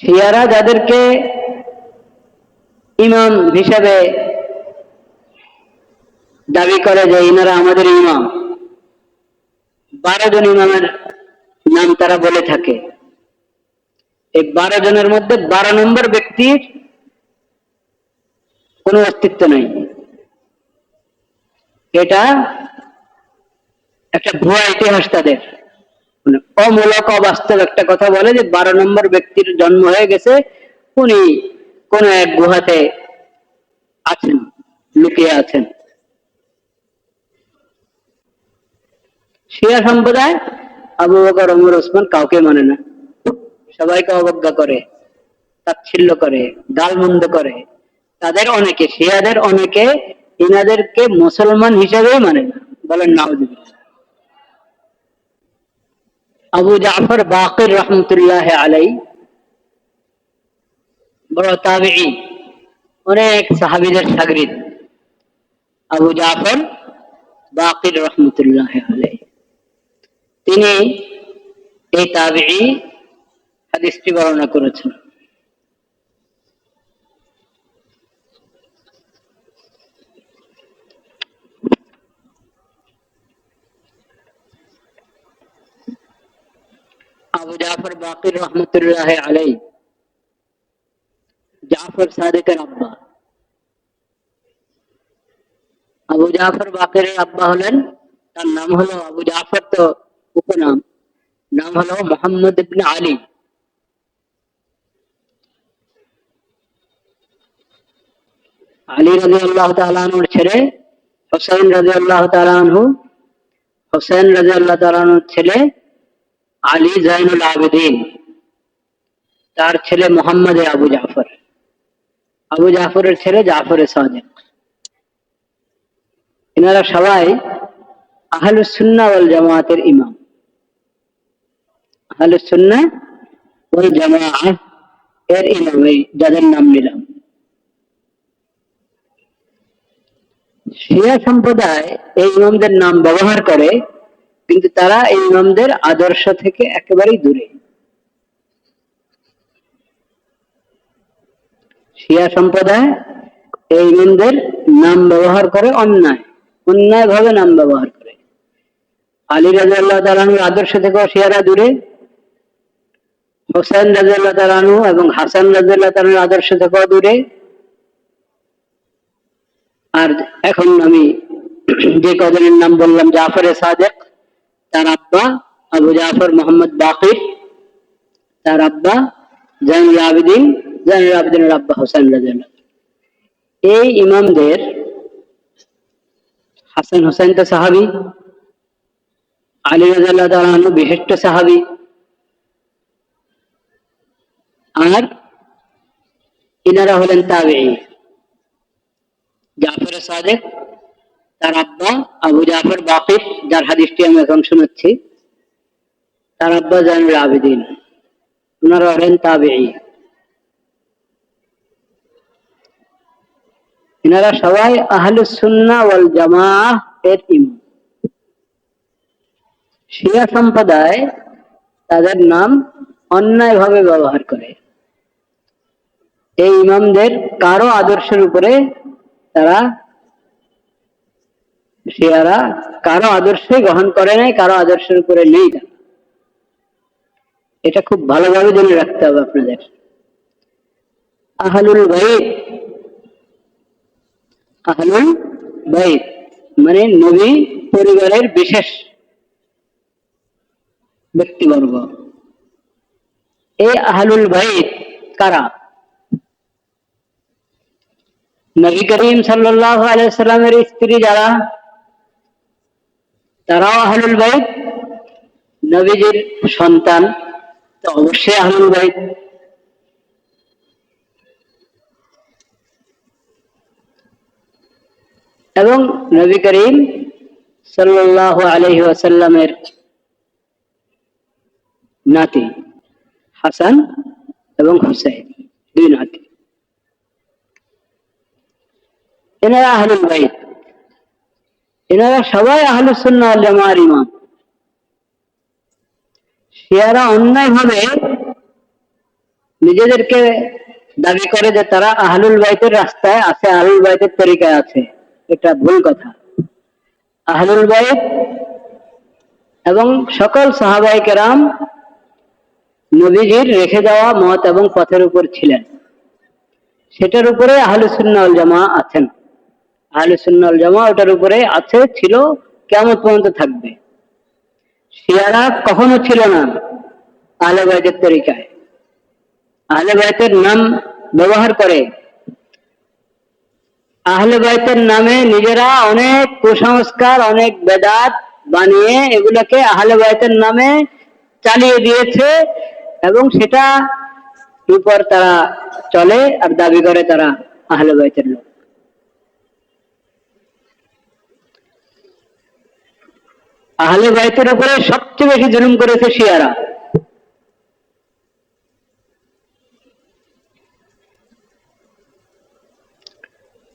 শিয়ারা যাদেরকে ইমাম হিসেবে দাবি করে যে ইনারা আমাদের ইমাম, 12 জন ইমামের নাম তারা বলে থাকে। এই 12 জনের মধ্যে 12 নম্বর ব্যক্তির কোনো অস্তিত্ব নেই। এটা একটা ভুয়া ইতিহাস তাদের, মানে অমূলক অবাস্তব একটা কথা বলে যে 12 নম্বর ব্যক্তির জন্ম হয়ে গেছে, উনি কোন এক গুহাতে আছেন, লুকিয়ে আছেন। শিয়া সম্প্রদায় আবু বকর, ওমর, ওসমান কাউকে মানে না, সবাইকে অবজ্ঞা করে, তাচ্ছিল্য করে, গালমন্দ করে। তাদের অনেকে, শিয়াদের অনেকে ইনাদেরকে মুসলমান হিসেবেই মানে না, বলেন নাউজুবিল্লাহ। আবু জাফর বাকির রহমতুল্লাহ আলাই বড় তাবিঈ, অনেক সাহাবীদের শাগরিদ আবু জাফর বাকির রহমতুল্লাহ আলাই। তিনি এই তাবিঈ হাদিসটি বর্ণনা করেছেন। আবু জাফর বাকির রহমতুল্লাহ আলাই জাফর সাদিকের আব্বা। আবু জাফর বাকিরের আব্বা হলেন, তার নাম হলো আবু জাফর, তো উপনাম, নাম হলো মোহাম্মদ ইবনে আলী। আলী রাদিয়াল্লাহু তাআলা আনহুর ছেলে হুসাইন রাদিয়াল্লাহু তাআলা আনহু, হুসাইন রাদিয়াল্লাহু তাআলা আনহুর ছেলে আলী জাইনুল আবেদিন, তার ছেলে মোহাম্মদ আবু জাফর, আবু জাফরের ছেলে জাফর সাদিক। এনারা সবাই আহলুস সুন্নাহ ওয়াল জামাতের ইমাম। আহলুস সুন্নাহ ওয়াল জামাআহ এর ইমাম যাদের নাম নিলাম। শিয়া সম্প্রদায় এই ইমামদের নাম ব্যবহার করে, কিন্তু তারা এই ইমামদের আদর্শ থেকে একেবারেই দূরে। শিয়া সম্প্রদায় এই ইমামদের নাম ব্যবহার করে অন্যায় ভাবে নাম ব্যবহার করে। আলী রাদিয়াল্লাহু তাআলা আনহুর আদর্শ থেকেও শিয়ারা দূরে, হুসাইন রাদিয়াল্লাহু তাআলা আনহু এবং হাসান রাদিয়াল্লাহু তাআলা আনহুর আদর্শ থেকেও দূরে। আর এখন আমি যে কজনের নাম বললাম, জাফর সাদিক, তার আব্বা আবু জাফর মোহাম্মদ বাকির, তার আব্বা জাইনুল আবেদিন, জাইনুল আবেদিনের আব্বা হুসাইন রাদিয়াল্লাহু। এই ইমামদের, হাসান হুসাইন তো সাহাবী, আলী রাদিয়াল্লাহু তাআলা আনহু বিশিষ্ট সাহাবী, আর ইনারা হলেন তাবেঈ। জাফর সাদিক, তার আব্বা আবু জাফর বাকির, যার হাদিসটি আমি এখন শোনাচ্ছি, তার আব্বা জাইনুল আবেদিন, ওনারা হলেন তাবেঈ। এনারা সবাই আহলুস সুন্নাহ ওয়াল জামাআহ এর ইমাম। শিয়া সম্প্রদায় তাদের নাম অন্যায়ভাবে ব্যবহার করে। এই ইমামদের কারো আদর্শের উপরে তারা, শিয়ারা কারো আদর্শই গ্রহণ করে নাই, কারো আদর্শের উপরে নেই। এটা খুব ভালোভাবে জেনে রাখতে হবে আপনাদের। আহলুল বাইত, আহলুল বাইত মানে নবী পরিবারের বিশেষ ব্যক্তিবর্গ। এই আহলুল বাইত কারা? নবী করিম সাল্লাল্লাহু আলাইহি ওয়াসাল্লামের স্ত্রী যারা, তারাও আহলুল বাইত। নবীজির সন্তান তো অবশ্যই আহলুল বাইত। এবং নবী করিম সাল্লাল্লাহু আলাইহি ওয়াসাল্লামের নাতি হাসান এবং হুসাইন, দুই নাতি, এনারা আহলুল বাইত। এনারা সবাই আহলুস সুন্নাহ ওয়াল জামাআর ইমাম। শিয়ারা অন্যায়ভাবে নিজেদেরকে দাবি করে যে তারা আহলুল বাইতের রাস্তায় আছে, আহলুল বাইতের তরিকায় আছে। এটা ভুল কথা। আহলুল বাইত এবং সকল সাহাবায়ে কেরাম নবীজির রেখে দেওয়া মত এবং পথের উপর ছিলেন, সেটার উপরে আহলুস সুন্নাহ ওয়াল জামাআহ আছেন। আহলুস সুন্নাহ ওয়াল জামাআহ ওটার উপরে আছে, ছিল, কিয়ামত পর্যন্ত থাকবে। শিয়ারা কখনো ছিল না আহলে বাইতের তরিকায়। আহলে বাইতের নাম ব্যবহার করে, আহলে বাইতের নামে নিজেরা অনেক কুসংস্কার, অনেক বেদাত বানিয়ে এগুলোকে আহলে বাইতের নামে চালিয়ে দিয়েছে, এবং সেটা উপর তারা চলে আর দাবি করে তারা আহলে বাইতের লোক। আহলে বাইতের উপরে সবচেয়ে বেশি জুলুম করেছে শিয়ারা।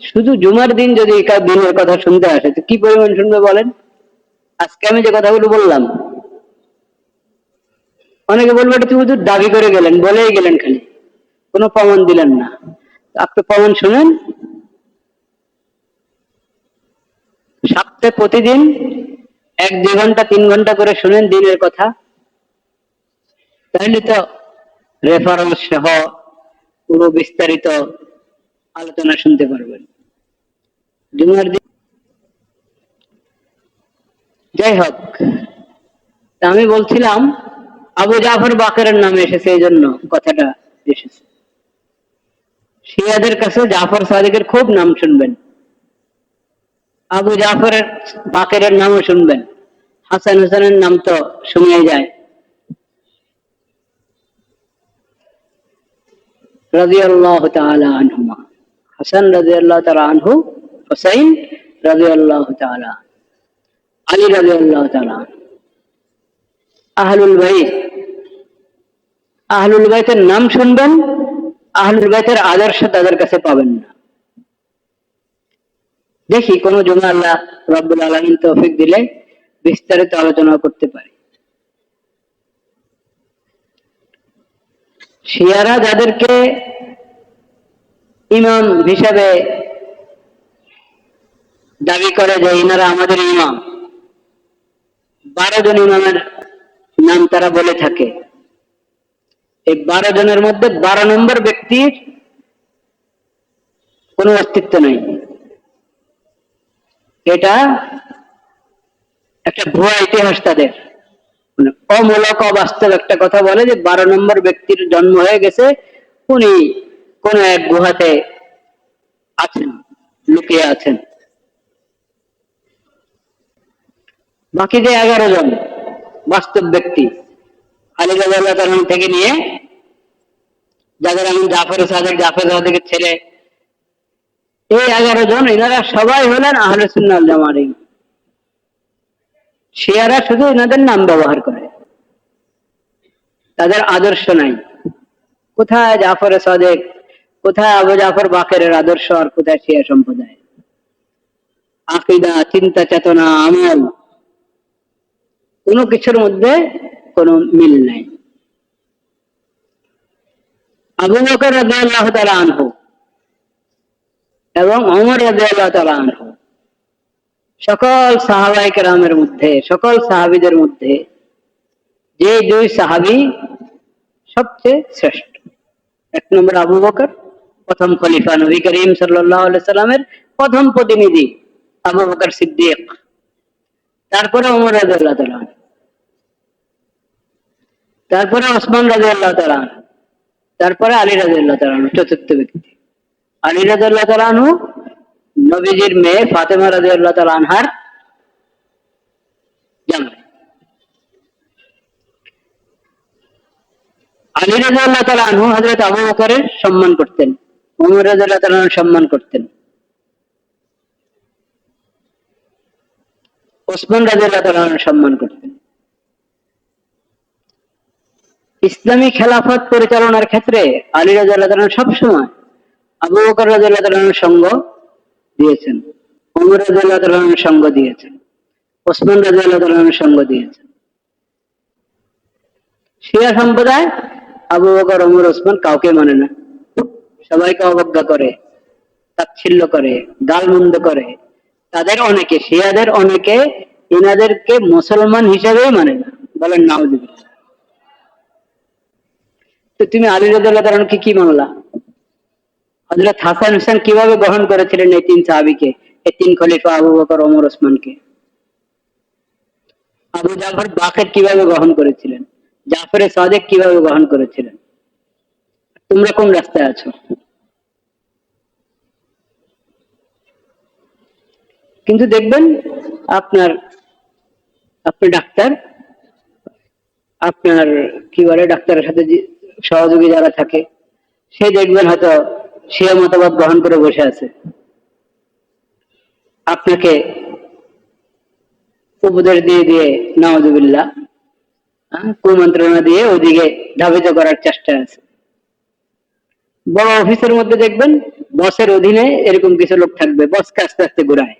শুধু জুমার দিন যদি দিনের কথা শুনতে আসে তো কি পরিমাণ শুনবে বলেন? আজকে আমি যে কথাগুলো বললাম, অনেকে বলবে এটা তুমি দাবি করে গেলেন, বলেই গেলেন, খালি কোনো প্রমাণ দিলেন না। আপনি প্রমাণ শুনেন, সপ্তাহে প্রতিদিন 1-2 ঘন্টা 3 ঘন্টা করে শুনেন দিনের কথা, তাহলে তো রেফারেন্স সহ পুরো বিস্তারিত আলোচনা শুনতে পারবেন জুমার দিন। যাই হোক, আমি বলছিলাম আবু জাফর বাকেরের নামে এসেছে, এই জন্য কথাটা এসেছে। শিয়াদের কাছে জাফর সাদিকের খুব নাম শুনবেন, আবু জাফরের বাকেরের নামও শুনবেন, হাসান হোসেনের নাম তো শুনিয়ে যায়। রাদিয়াল্লাহু তাআলা আনহুমা, হাসান রাদিয়াল্লাহু তাআলা আনহু, হুসাইন রাদিয়াল্লাহু তাআলা, আলী রাদিয়াল্লাহু তাআলা। আহলুল বাইত, আহলুল বাইতের নাম শুনবেন, আহলুল বাইতের আদর্শ তাদের কাছে পাবেন না। দেখি কোন জুমা আল্লাহ রাব্বুল আলামিন তৌফিক দিলে বিস্তারিত আলোচনা করতে পারি। শিয়ারা যাদেরকে ইমাম হিসেবে দাবি করে যে ইনারা আমাদের ইমাম, 12 জন ইমামের নাম তারা বলে থাকে। এই 12 জনের মধ্যে 12 নম্বর ব্যক্তির কোনো অস্তিত্ব নেই। এটা একটা ভুয়া ইতিহাস তাদের, মানে অমূলক অবাস্তব একটা কথা বলে যে 12 নম্বর ব্যক্তির জন্ম হয়ে গেছে, উনি কোন এক গুহাতে আছেন, লুকিয়ে আছেন। বাকি যে 11 জন বাস্তব ব্যক্তি আলী রাদিয়াল্লাহু তাআলা থেকে নিয়ে, যাদের আমি জাফর সাদিকের ছেলে, এই 11 জন এনারা সবাই হলেন আহলে সুন্নাহ ওয়াল জামাআর। শিয়ারা শুধু এনাদের নাম ব্যবহার করে, তাদের আদর্শ নাই। কোথায় জাফর সাদিক, কোথায় আবু জাফর বাকেরের আদর্শ, আর কোথায় শিয়া সম্প্রদায় আকীদা, চিন্তা চেতনা, আমল, কোনো কিছুর মধ্যে কোনো মিল নাই। আবু বকর রাদিয়াল্লাহু তাআলা আনহু এবং ওমর রাদিয়াল্লাহু তাআলা আনহু, সকল সাহাবায়ে কেরামের মধ্যে, সকল সাহাবীদের মধ্যে যে 2 সাহাবী সবচেয়ে শ্রেষ্ঠ। 1 নম্বর আবু বকর, প্রথম খলিফা, নবী করিম সাল্লাল্লাহু আলাইহি সাল্লামের প্রথম প্রতিনিধি আবু বকর সিদ্দিক, তারপরে ওমর রাদিয়াল্লাহু তাআলা, তারপরে ওসমান রাদিয়াল্লাহু তাআলা, তারপরে আলী রাদিয়াল্লাহু তাআলা, চতুর্থ ব্যক্তি। আলী রাদিয়াল্লাহু তাআলা নবীজির মেয়ে ফাতেমা রাদিয়াল্লাহু তাআলা আনহার জামাই। আলী রাদিয়াল্লাহু তাআলা আনহু হযরত আবু বকরের সম্মান করতেন, ওমর রাদিয়াল্লাহু তাআলা সম্মান করতেন, ওসমান রাদিয়াল্লাহু তাআলা সম্মান করতেন। ইসলামী খেলাফত পরিচালনার ক্ষেত্রে আলী রাদিয়াল্লাহু তাআলা সবসময় আবু বকর রাদিয়াল্লাহু তাআলার সঙ্গ দিয়েছেন, ওমর রাদিয়াল্লাহু তাআলার সঙ্গ দিয়েছেন, ওসমান রাদিয়াল্লাহু তাআলার সঙ্গ দিয়েছেন। শিয়া সম্প্রদায় আবু বকর, ওমর, ওসমান কাউকে মানে না, সবাইকে অবজ্ঞা করে, তাচ্ছিল্য করে, গালমন্দ করে। তাদের অনেকে, শিয়াদের অনেকে এনাদেরকে মুসলমান হিসেবেই মানে না, বলেন নাউজুবিল্লাহ। তো তুমি আলী রাদিয়াল্লাহু তাআলা আনহুকে কি মানলা? হযরত হাসান হোসেন কিভাবে গ্রহণ করেছিলেন এই তিন সাহাবীকে, এই তিন খলিফা আবু বকর, ওমর, ওসমানকে? আবু জাফর বাকের কিভাবে গ্রহণ করেছিলেন? জাফরে সাদেক কিভাবে গ্রহণ করেছিলেন? তোমরা কোন রাস্তায় আছো? কিন্তু দেখবেন আপনার, আপনি ডাক্তার, আপনার কি বলে ডাক্তারের সাথে সহযোগী যারা থাকে, সে দেখবেন হয়তো শিয়া মতবাদ গ্রহণ করে বসে আছে, আপনাকে উপদেশ দিয়ে দিয়ে নাউজুবিল্লাহ কুমন্ত্রণা দিয়ে ওদিকে ধাবিত করার চেষ্টা আছে। বড় অফিসের মধ্যে দেখবেন বসের অধীনে এরকম কিছু লোক থাকবে, বসকে আস্তে আস্তে ঘুরায়,